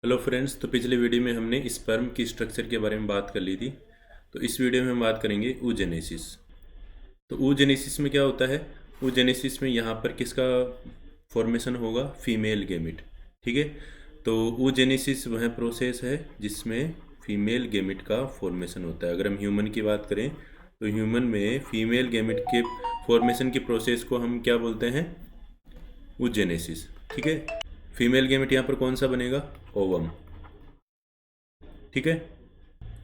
Hello friends. तो पिछले video में हमने स्पर्म की स्ट्रक्चर के बारे में बात कर ली थी। तो इस वीडियो में हम बात करेंगे oogenesis। तो oogenesis में क्या होता है? oogenesis में यहाँ पर किसका फॉर्मेशन होगा? Female gamete. ठीक है। तो oogenesis वह प्रोसेस है जिसमें फीमेल गेमिट का फॉर्मेशन होता है। अगर हम ह्यूमन की बात करें तो ह्यूमन में फीमेल गेमिट के फॉर्मेशन की प्रोसेस को हम क्या बोलते हैं? oogenesis। ठीक है। फीमेल गेमिट यहाँ पर कौन सा बनेगा? ओवम। ठीक है।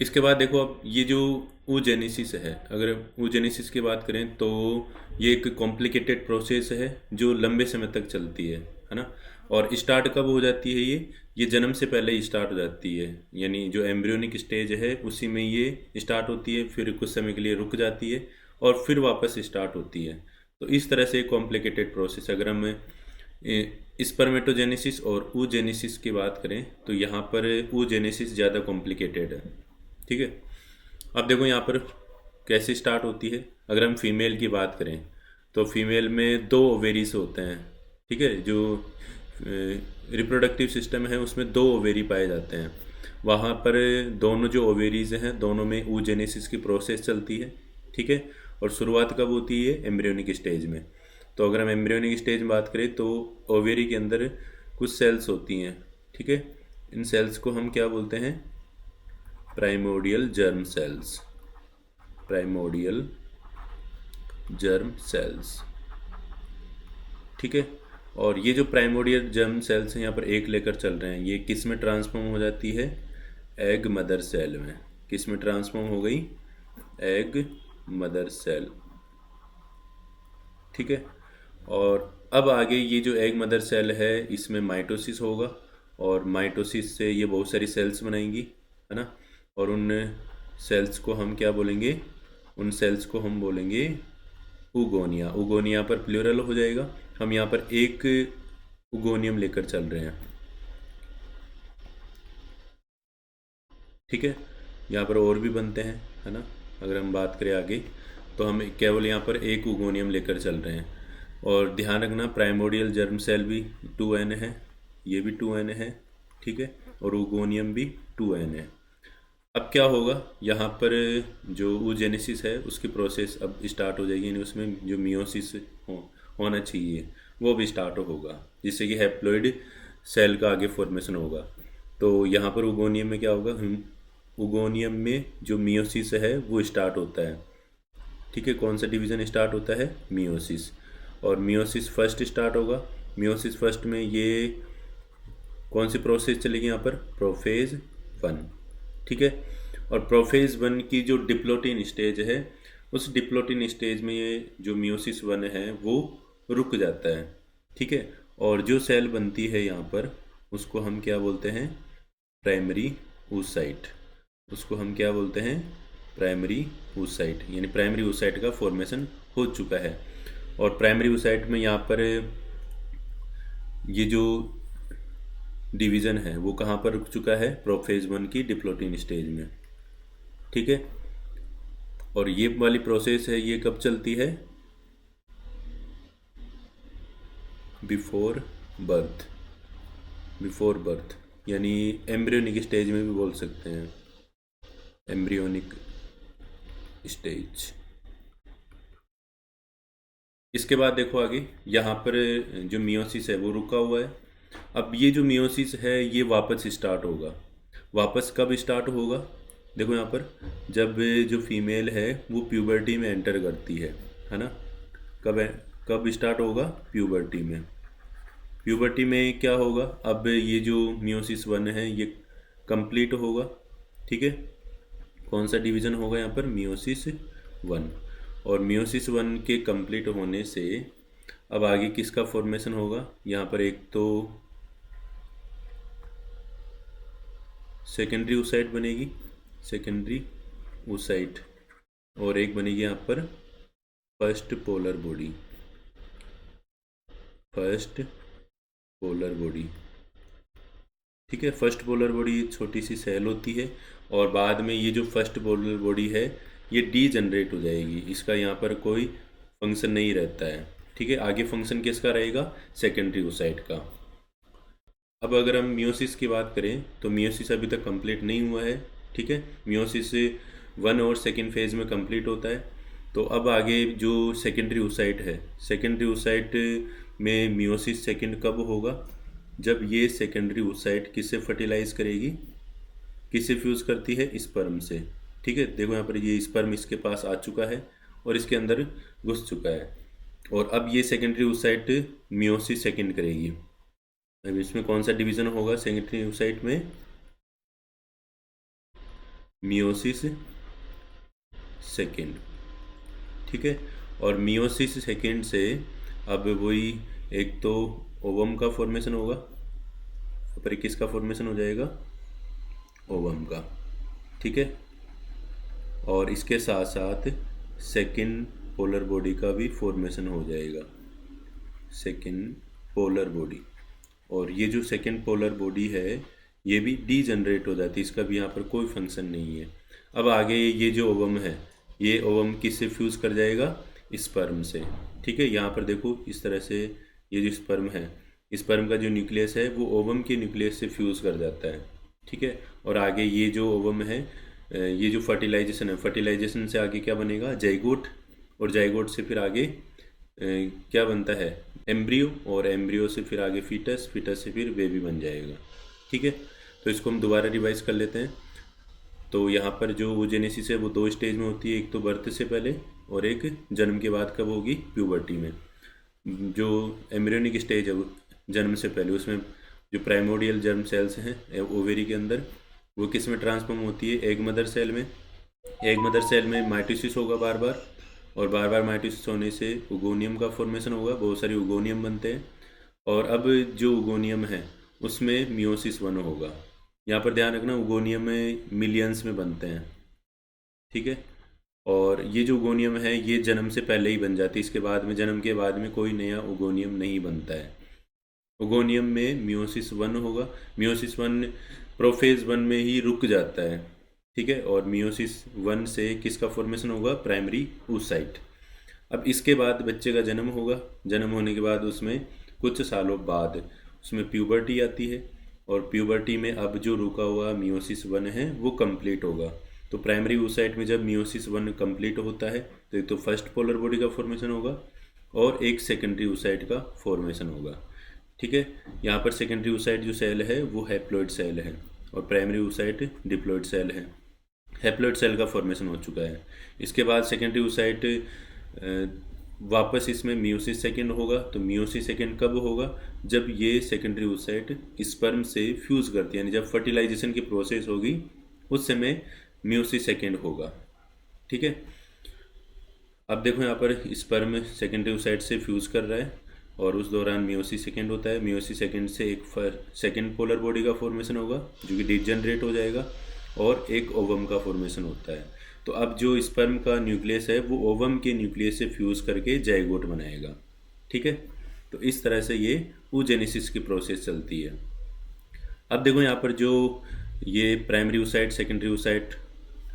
इसके बाद देखो, अब ये जो oogenesis है, अगर oogenesis की बात करें तो ये एक कॉम्प्लिकेटेड प्रोसेस है जो लंबे समय तक चलती है ना। और स्टार्ट कब हो जाती है? ये जन्म से पहले ही स्टार्ट हो जाती है। यानी जो एम्ब्रियोनिक स्टेज है उसी में ये स्टार्ट होती है, फिर कुछ समय के लिए रुक जाती है और फिर वापस स्टार्ट होती है। तो इस तरह से एक कॉम्प्लिकेटेड प्रोसेस। अगर हम स्पर्मेटोजेनेसिस और oogenesis की बात करें तो यहाँ पर oogenesis ज़्यादा कॉम्प्लिकेटेड है। ठीक है। अब देखो यहाँ पर कैसे स्टार्ट होती है। अगर हम फीमेल की बात करें तो फीमेल में दो ओवेरीज होते हैं। ठीक है। जो रिप्रोडक्टिव सिस्टम है उसमें दो ओवेरी पाए जाते हैं। वहाँ पर दोनों जो ओवेरीज हैं दोनों में oogenesis की प्रोसेस चलती है। ठीक है। और शुरुआत कब होती है? एम्ब्रियोनिक स्टेज में। तो अगर हम एम्ब्रियोनिक स्टेज में बात करें तो ओवेरी के अंदर कुछ सेल्स होती हैं। ठीक है। इन सेल्स को हम क्या बोलते हैं? Primordial germ cells. Primordial germ cells. ठीक है। और ये जो प्राइमोडियल जर्म सेल्स हैं यहाँ पर एक लेकर चल रहे हैं, ये किस में ट्रांसफॉर्म हो जाती है? एग मदर सेल में। किस में ट्रांसफॉर्म हो गई? Egg mother cell. ठीक है। और अब आगे ये जो एग मदर सेल है इसमें माइटोसिस होगा और माइटोसिस से ये बहुत सारी सेल्स बनाएंगी, है ना। और उन सेल्स को हम क्या बोलेंगे? उन सेल्स को हम बोलेंगे उगोनिया। उगोनिया पर प्लूरल हो जाएगा। हम यहाँ पर एक उगोनियम लेकर चल रहे हैं। ठीक है। यहाँ पर और भी बनते हैं, है ना। अगर हम बात करें आगे तो हम केवल यहाँ पर एक उगोनियम लेकर चल रहे हैं। और ध्यान रखना, प्राइमोडियल जर्म सेल भी 2n है, ये भी 2n है। ठीक है। और उगोनियम भी 2n है। अब क्या होगा यहाँ पर? जो oogenesis है उसकी प्रोसेस अब स्टार्ट हो जाएगी, यानी उसमें जो मियोसिस होना चाहिए वो भी स्टार्ट होगा, जिससे कि हैप्लॉइड सेल का आगे फॉर्मेशन होगा। तो यहाँ पर उगोनियम में क्या होगा? उगोनियम में जो मियोसिस है वो स्टार्ट होता है। ठीक है। कौन सा डिवीज़न स्टार्ट होता है? मियोसिस। और मियोसिस फर्स्ट स्टार्ट होगा। मियोसिस फर्स्ट में ये कौन सी प्रोसेस चलेगी यहाँ पर? प्रोफेज 1। ठीक है। और प्रोफेज 1 की जो डिप्लोटिन स्टेज है उस डिप्लोटिन स्टेज में ये जो मियोसिस 1 है वो रुक जाता है। ठीक है। और जो सेल बनती है यहाँ पर उसको हम क्या बोलते हैं? Primary oocyte। उसको हम क्या बोलते हैं? Primary oocyte। यानी प्राइमरी oocyte का फॉर्मेशन हो चुका है। और प्राइमरी oocyte में यहाँ पर ये जो डिवीज़न है वो कहाँ पर रुक चुका है? प्रोफेज 1 की डिप्लोटिन स्टेज में। ठीक है। और ये वाली प्रोसेस है ये कब चलती है? Before birth. बिफोर बर्थ यानी एम्ब्रियोनिक स्टेज में भी बोल सकते हैं, एम्ब्रियोनिक स्टेज। इसके बाद देखो आगे यहाँ पर जो मियोसिस है वो रुका हुआ है। अब ये जो मियोसिस है ये वापस स्टार्ट होगा। वापस कब स्टार्ट होगा? देखो यहाँ पर जब जो फीमेल है वो प्यूबर्टी में एंटर करती है ना। कब कब स्टार्ट होगा? प्यूबर्टी में। प्यूबर्टी में क्या होगा? अब ये जो मियोसिस 1 है ये कंप्लीट होगा। ठीक है। कौन सा डिवीज़न होगा यहाँ पर? मियोसिस 1। और मियोसिस 1 के कंप्लीट होने से अब आगे किसका फॉर्मेशन होगा? यहाँ पर एक तो सेकेंडरी oocyte बनेगी, सेकेंडरी oocyte। और एक बनेगी यहाँ पर first polar body. First polar body. ठीक है। फर्स्ट पोलर बॉडी छोटी सी सेल होती है और बाद में ये जो फर्स्ट पोलर बॉडी है ये डी जनरेट हो जाएगी। इसका यहाँ पर कोई फंक्शन नहीं रहता है। ठीक है। आगे फंक्शन किसका रहेगा? सेकेंडरी oocyte का। अब अगर हम मियोसिस की बात करें तो मियोसिस अभी तक कंप्लीट नहीं हुआ है, ठीक है। मियोसिस 1 और सेकेंड फेज में कंप्लीट होता है। तो अब आगे जो सेकेंडरी oocyte है, सेकेंडरी oocyte में मियोसिस सेकेंड कब होगा? जब ये सेकेंडरी oocyte किससे फर्टिलाइज करेगी, किससे फ्यूज़ करती है? स्पर्म से, ठीक है। देखो यहाँ पर ये स्पर्म इसके पास आ चुका है और इसके अंदर घुस चुका है, और अब ये सेकेंडरी oocyte मियोसिस सेकेंड करेगी। अब इसमें कौन सा डिवीज़न होगा सेकेंडरी oocyte में? मियोसिस सेकेंड, ठीक है। और मियोसिस सेकेंड से अब वही एक तो ओवम का फॉर्मेशन होगा, पर किसका फॉर्मेशन हो जाएगा? ओवम का, ठीक है। और इसके साथ साथ सेकेंड पोलर बॉडी का भी फॉर्मेशन हो जाएगा, सेकेंड पोलर बॉडी। और ये जो सेकेंड पोलर बॉडी है ये भी डीजनरेट हो जाती है, इसका भी यहाँ पर कोई फंक्शन नहीं है। अब आगे ये जो ओवम है, ये ओवम किससे फ्यूज़ कर जाएगा? स्पर्म से, ठीक है। यहाँ पर देखो इस तरह से ये जो स्पर्म है, स्पर्म का जो न्यूक्लियस है वो ओवम के न्यूक्लियस से फ्यूज़ कर जाता है, ठीक है। और आगे ये जो ओवम है, ये जो फर्टिलाइजेशन है, फर्टिलाइजेशन से आगे क्या बनेगा? जाइगोट। और जाइगोट से फिर आगे क्या बनता है? एम्ब्रियो। और एम्ब्रियो से फिर आगे फीटस, फीटस से फिर बेबी बन जाएगा, ठीक है। तो इसको हम दोबारा रिवाइज कर लेते हैं। तो यहाँ पर जो oogenesis है वो 2 स्टेज में होती है, एक तो बर्थ से पहले और एक जन्म के बाद कब होगी? प्यूबर्टी में। जो एम्ब्रियोनिक स्टेज है वो जन्म से पहले, उसमें जो प्राइमोडियल जर्म सेल्स हैं ओवेरी के अंदर, वो किस में ट्रांसफॉर्म होती है? एग मदर सेल में। एग मदर सेल में माइटोसिस होगा बार बार, और बार बार माइटोसिस होने से उगोनियम का फॉर्मेशन होगा, बहुत सारे उगोनियम बनते हैं। और अब जो उगोनियम है उसमें मियोसिस 1 होगा। यहाँ पर ध्यान रखना, उगोनियम में मिलियंस में बनते हैं, ठीक है। और ये जो उगोनियम है ये जन्म से पहले ही बन जाती है, इसके बाद में, जन्म के बाद में कोई नया उगोनियम नहीं बनता है। उगोनियम में मियोसिस 1 होगा। मियोसिस 1 प्रोफेज 1 में ही रुक जाता है, ठीक है। और मियोसिस 1 से किसका फॉर्मेशन होगा? Primary oocyte। अब इसके बाद बच्चे का जन्म होगा। जन्म होने के बाद उसमें कुछ सालों बाद उसमें प्यूबर्टी आती है, और प्यूबर्टी में अब जो रुका हुआ मियोसिस 1 है वो कंप्लीट होगा। तो प्राइमरी oocyte में जब मियोसिस 1 कंप्लीट होता है तो एक तो फर्स्ट पोलर बॉडी का फॉर्मेशन होगा और एक सेकेंडरी oocyte का फॉर्मेशन होगा, ठीक है। यहाँ पर सेकेंडरी oocyte जो सेल है वो हैप्लॉइड सेल है, और प्राइमरी oocyte डिप्लॉइड सेल है। हैप्लॉइड सेल का फॉर्मेशन हो चुका है। इसके बाद सेकेंडरी oocyte वापस इसमें मियोसिस सेकेंड होगा। तो मियोसिस सेकेंड कब होगा? जब ये सेकेंडरी oocyte स्पर्म से फ्यूज़ करती है, यानी जब फर्टिलाइजेशन की प्रोसेस होगी उस समय मियोसिस सेकेंड होगा, ठीक है। अब देखो यहाँ पर स्पर्म सेकेंडरी oocyte से फ्यूज़ कर रहा है, और उस दौरान मियोसिस सेकेंड होता है। मियोसिस सेकेंड से एक सेकेंड पोलर बॉडी का फॉर्मेशन होगा जो कि डीजनरेट हो जाएगा, और एक ओवम का फॉर्मेशन होता है। तो अब जो स्पर्म का न्यूक्लियस है वो ओवम के न्यूक्लियस से फ्यूज़ करके जाइगोट बनाएगा, ठीक है। तो इस तरह से ये oogenesis की प्रोसेस चलती है। अब देखो यहाँ पर जो ये प्राइमरी oocyte सेकेंडरी oocyte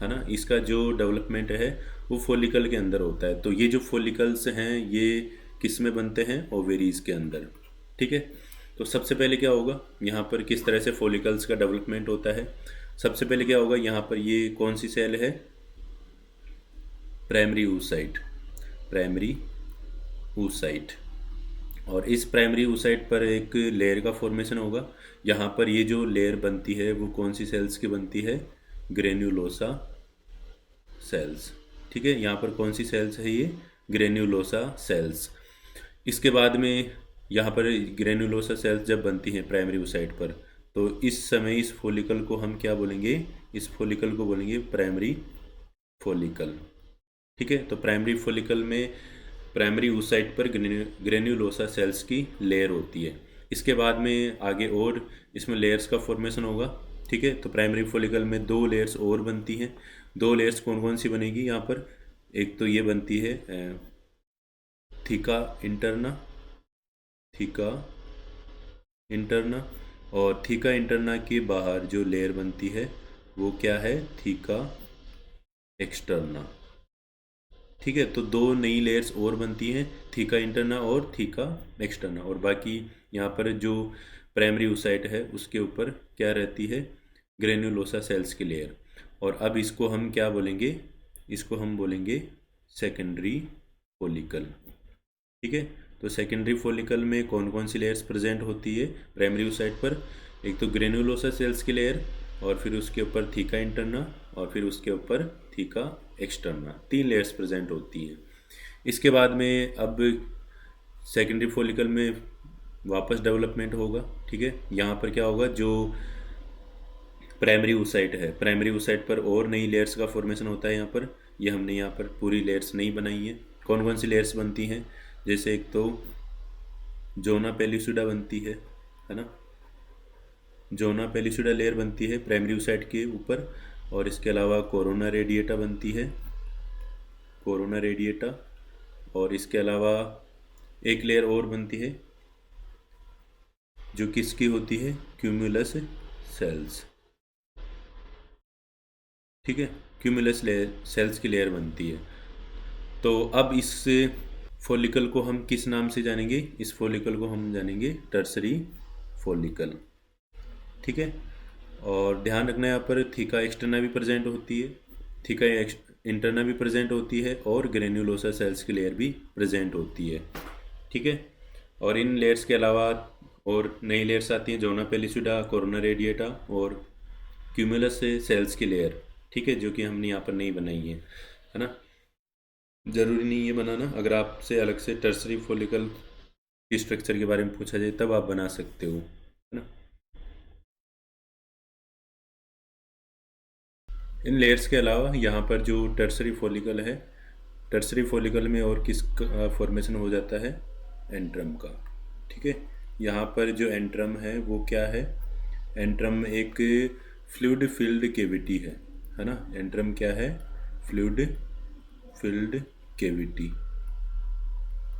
है ना, इसका जो डेवलपमेंट है वो फॉलिकल के अंदर होता है। तो ये जो फॉलिकल्स हैं ये किस में बनते हैं? ओवेरीज के अंदर, ठीक है। तो सबसे पहले क्या होगा यहाँ पर, किस तरह से फॉलिकल्स का डेवलपमेंट होता है? सबसे पहले क्या होगा, यहाँ पर ये कौन सी सेल है? Primary oocyte, primary oocyte। और इस प्राइमरी oocyte पर एक लेयर का फॉर्मेशन होगा। यहाँ पर ये जो लेयर बनती है वो कौन सी सेल्स की बनती है? ग्रेन्युलोसा सेल्स, ठीक है। यहाँ पर कौन सी सेल्स है? ये ग्रेन्युलोसा सेल्स। इसके बाद में यहाँ पर ग्रेन्युलोसा सेल्स जब बनती हैं प्राइमरी oocyte पर, तो इस समय इस फॉलिकल को हम क्या बोलेंगे? इस फॉलिकल को बोलेंगे प्राइमरी फॉलिकल, ठीक है। तो प्राइमरी फॉलिकल में प्राइमरी oocyte पर ग्रेन्युलोसा सेल्स की लेयर होती है। इसके बाद में आगे और इसमें लेयर्स का फॉर्मेशन होगा, ठीक है। तो प्राइमरी फॉलिकल में 2 लेयर्स और बनती हैं। 2 लेयर्स कौन कौन सी बनेगी यहाँ पर? एक तो ये बनती है थीका इंटरना, थीका इंटरना। और थीका इंटरना के बाहर जो लेयर बनती है वो क्या है? थीका एक्सटर्ना, ठीक है। तो 2 नई लेयर्स और बनती हैं, थीका इंटरना और थीका एक्सटर्ना। और बाकी यहाँ पर जो प्राइमरी oocyte है उसके ऊपर क्या रहती है, ग्रेन्युलोसा सेल्स की लेयर। और अब इसको हम क्या बोलेंगे, इसको हम बोलेंगे सेकेंडरी फोलिकल। ठीक है, तो सेकेंडरी फोलिकल में कौन कौन सी लेयर्स प्रेजेंट होती है प्राइमरी oocyte पर? एक तो ग्रेन्युलोसा सेल्स की लेयर, और फिर उसके ऊपर थीका इंटरना, और फिर उसके ऊपर थीका एक्सटर्ना, 3 लेयर्स प्रेजेंट होती हैं। इसके बाद में अब सेकेंडरी फोलिकल में वापस डेवलपमेंट होगा। ठीक है, यहाँ पर क्या होगा, जो प्राइमरी oocyte है, प्राइमरी oocyte पर और नई लेयर्स का फॉर्मेशन होता है। यहाँ पर ये हमने यहाँ पर पूरी लेयर्स नहीं बनाई है। कौन कौन सी लेयर्स बनती हैं, जैसे एक तो जोना पेलिसुडा बनती है ना, जोना पेलिसुडा लेयर बनती है प्राइमरी oocyte के ऊपर। और इसके अलावा कोरोना रेडिएटा बनती है, कोरोना रेडिएटा। और इसके अलावा एक लेयर और बनती है जो किसकी होती है, क्यूमुलस सेल्स। ठीक है, क्यूमुलस लेयर सेल्स की लेयर बनती है। तो अब इस फॉलिकल को हम किस नाम से जानेंगे, इस फॉलिकल को हम जानेंगे टर्सरी फॉलिकल। ठीक है, और ध्यान रखना यहाँ पर थीका एक्सटर्ना भी प्रेजेंट होती है, थीका इंटरना भी प्रेजेंट होती है, और ग्रेन्युलोसा सेल्स की लेयर भी प्रेजेंट होती है। ठीक है, और इन लेयर्स के अलावा और नई लेयर्स आती हैं, जोना पेलिसुडा, कोरोना रेडिएटा और क्यूमुलस सेल्स की लेयर। ठीक है, जो कि हमने यहाँ पर नहीं बनाई है ना। ज़रूरी नहीं है बनाना, अगर आपसे अलग से टर्सरी फॉलिकल की स्ट्रक्चर के बारे में पूछा जाए तब आप बना सकते हो, है ना। इन लेयर्स के अलावा यहाँ पर जो टर्सरी फॉलिकल है, टर्सरी फॉलिकल में और किस फॉर्मेशन हो जाता है, एंट्रम का। ठीक है, यहाँ पर जो एंट्रम है वो क्या है, एंट्रम एक फ्लूइड फिल्ड केविटी है ना। एंट्रम क्या है, फ्लूइड फिल्ड केविटी।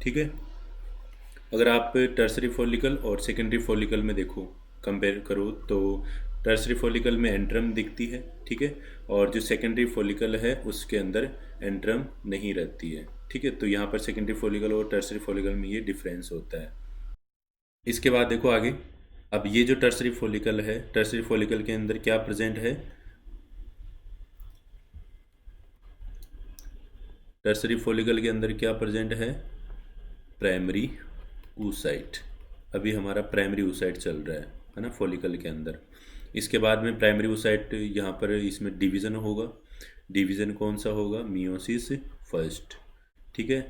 ठीक है, अगर आप टर्सरी फॉलिकल और सेकेंडरी फॉलिकल में देखो, कंपेयर करो, तो टर्सरी फॉलिकल में एंट्रम दिखती है। ठीक है, और जो सेकेंडरी फॉलिकल है उसके अंदर एंट्रम नहीं रहती है। ठीक है, तो यहाँ पर सेकेंडरी फॉलिकल और टर्सरी फॉलिकल में ये डिफरेंस होता है। इसके बाद देखो आगे, अब ये जो टर्सरी फॉलिकल है, टर्सरी फॉलिकल के अंदर क्या प्रेजेंट है, टर्सरी फॉलिकल के अंदर क्या प्रेजेंट है, प्राइमरी oocyte। अभी हमारा प्राइमरी oocyte चल रहा है ना फॉलिकल के अंदर। इसके बाद में प्राइमरी oocyte, यहाँ पर इसमें डिवीज़न होगा। डिवीज़न कौन सा होगा, मियोसिस फर्स्ट। ठीक है,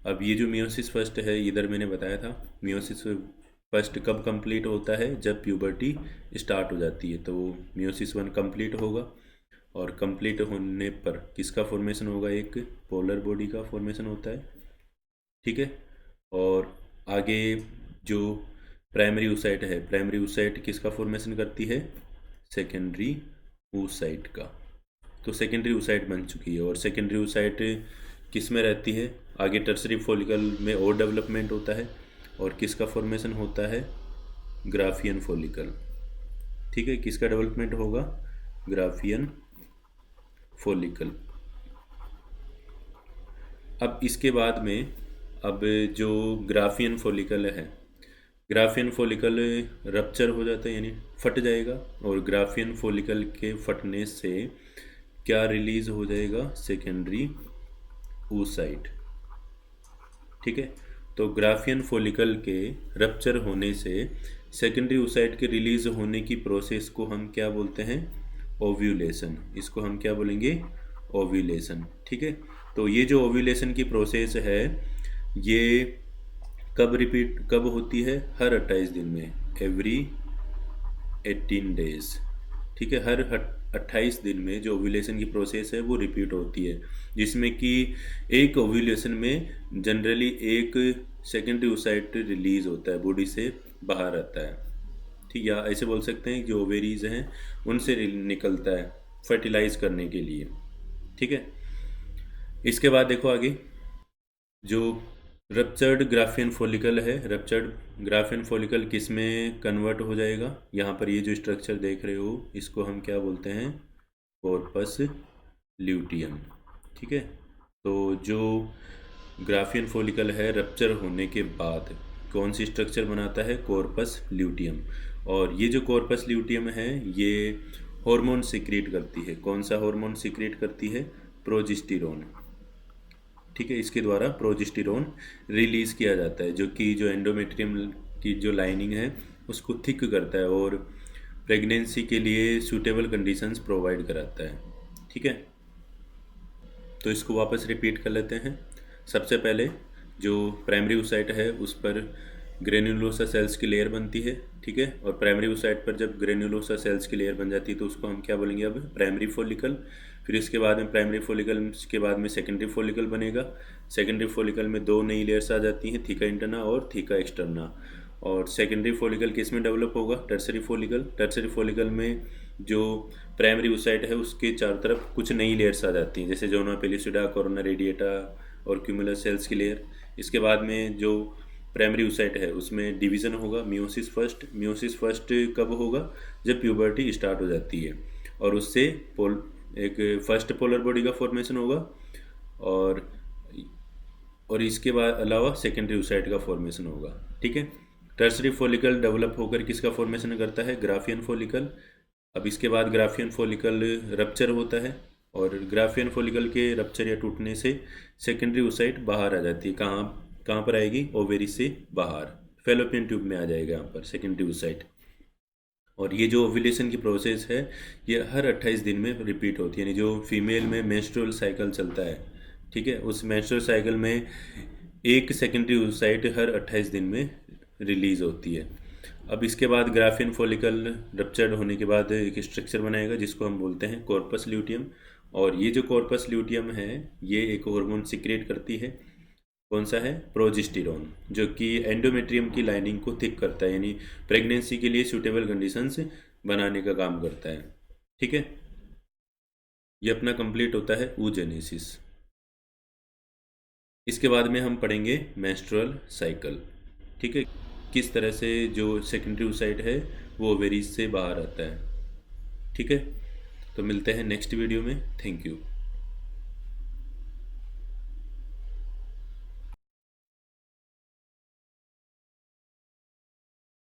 अब ये जो मियोसिस फर्स्ट है, इधर मैंने बताया था मियोसिस फर्स्ट कब कंप्लीट होता है, जब प्यूबर्टी स्टार्ट हो जाती है। तो मियोसिस 1 कंप्लीट होगा, और कंप्लीट होने पर किसका फॉर्मेशन होगा, एक पोलर बॉडी का फॉर्मेशन होता है। ठीक है, और आगे जो प्राइमरी oocyte है, प्राइमरी oocyte किसका फॉर्मेशन करती है, सेकेंडरी oocyte का। तो सेकेंडरी oocyte बन चुकी है, और सेकेंडरी oocyte किस में रहती है, आगे टर्सरी फॉलिकल में और डेवलपमेंट होता है, और किसका फॉर्मेशन होता है, ग्राफियन फॉलिकल। ठीक है, किसका डेवलपमेंट होगा, ग्राफियन फॉलिकल। अब इसके बाद में, अब जो ग्राफियन फॉलिकल है, ग्राफियन फॉलिकल रप्चर हो जाता है, यानी फट जाएगा, और ग्राफियन फॉलिकल के फटने से क्या रिलीज हो जाएगा, सेकेंडरी oocyte। ठीक है, तो ग्राफियन फॉलिकल के रप्चर होने से सेकेंडरी oocyte के रिलीज होने की प्रोसेस को हम क्या बोलते हैं, ओव्यूलेशन। इसको हम क्या बोलेंगे, ओव्यूलेशन। ठीक है, तो ये जो ओव्यूलेशन की प्रोसेस है, ये कब होती है, हर 28 दिन में, एवरी 18 डेज। ठीक है, हर 28 दिन में जो ओव्यूलेशन की प्रोसेस है वो रिपीट होती है, जिसमें कि एक ओव्यूलेशन में जनरली एक सेकेंडरी oocyte रिलीज होता है, बॉडी से बाहर आता है। ठीक, या ऐसे बोल सकते हैं जो ओवेरीज हैं उनसे निकलता है फर्टिलाइज करने के लिए। ठीक है, इसके बाद देखो आगे, जो रप्चर्ड ग्राफियन फॉलिकल है, रप्चर्ड ग्राफियन फॉलिकल किस में कन्वर्ट हो जाएगा, यहाँ पर ये जो स्ट्रक्चर देख रहे हो इसको हम क्या बोलते हैं, कॉर्पस ल्यूटियम। ठीक है, तो जो ग्राफियन फॉलिकल है रप्चर होने के बाद कौन सी स्ट्रक्चर बनाता है? Corpus luteum. और ये जो कॉर्पस ल्यूटियम है ये हार्मोन सिक्रीट करती है। कौन सा हार्मोन सिक्रीट करती है? प्रोजेस्टेरोन। ठीक है, इसके द्वारा प्रोजेस्टेरोन रिलीज किया जाता है, जो एंडोमेट्रियम की जो लाइनिंग है उसको थिक करता है और प्रेगनेंसी के लिए सूटेबल कंडीशंस प्रोवाइड कराता है। ठीक है, तो इसको वापस रिपीट कर लेते हैं। सबसे पहले जो प्राइमरी oocyte है उस पर ग्रेन्युलोसा सेल्स की लेयर बनती है। ठीक है, और प्राइमरी oocyte पर जब ग्रेन्युलोसा सेल्स की लेयर बन जाती है तो उसको हम क्या बोलेंगे? अब प्राइमरी फॉलिकल। फिर इसके बाद में प्राइमरी फॉलिकल के बाद में सेकेंडरी फॉलिकल बनेगा। सेकेंडरी फॉलिकल में दो नई लेयर्स आ जाती हैं, थीका इंटरना और थीका एक्सटर्ना। और सेकेंडरी फॉलिकल किस में डेवलप होगा? Tertiary follicle. टर्सरी फॉलिकल में जो प्राइमरी oocyte है उसके चारों तरफ कुछ नई लेयर्स आ जाती हैं, जैसे जोना पेलिसिडा, कोरोना रेडिएटा और क्यूमुलस सेल्स की लेयर। इसके बाद में जो प्राइमरी oocyte है उसमें डिवीज़न होगा, मियोसिस फर्स्ट। मियोसिस फर्स्ट कब होगा? जब प्यूबर्टी स्टार्ट हो जाती है और उससे एक फर्स्ट पोलर बॉडी का फॉर्मेशन होगा और इसके बाद अलावा सेकेंडरी oocyte का फॉर्मेशन होगा। ठीक है, टर्सरी फॉलिकल डेवलप होकर किसका फॉर्मेशन करता है? Graafian follicle. अब इसके बाद ग्राफियन फॉलिकल रप्चर होता है और ग्राफियन फॉलिकल के रप्चर या टूटने से सेकेंडरी oocyte बाहर आ जाती है। कहाँ पर आएगी? ओवेरी से बाहर, फेलोपियन ट्यूब में आ जाएगा यहाँ पर सेकेंडरी oocyte। और ये जो ओव्यूलेशन की प्रोसेस है ये हर 28 दिन में रिपीट होती है, यानी जो फीमेल में मेंस्ट्रुअल साइकिल चलता है, ठीक है, उस मेंस्ट्रुअल साइकिल में एक सेकेंडरी oocyte हर 28 दिन में रिलीज होती है। अब इसके बाद ग्राफियन फॉलिकल रप्चर्ड होने के बाद एक स्ट्रक्चर बनाएगा जिसको हम बोलते हैं कॉर्पस ल्यूटियम। और ये जो कॉर्पस ल्यूटियम है ये एक हार्मोन सिक्रेट करती है। कौन सा है? प्रोजेस्टेरोन, जो कि एंडोमेट्रियम की लाइनिंग को थिक करता है, यानी प्रेगनेंसी के लिए सूटेबल कंडीशंस बनाने का काम करता है। ठीक है, ये अपना कंप्लीट होता है oogenesis। इसके बाद में हम पढ़ेंगे मेंस्ट्रुअल साइकिल। ठीक है, किस तरह से जो सेकेंडरी oocyte है वो ओवेरीज से बाहर आता है। ठीक है, तो मिलते हैं नेक्स्ट वीडियो में। Thank you.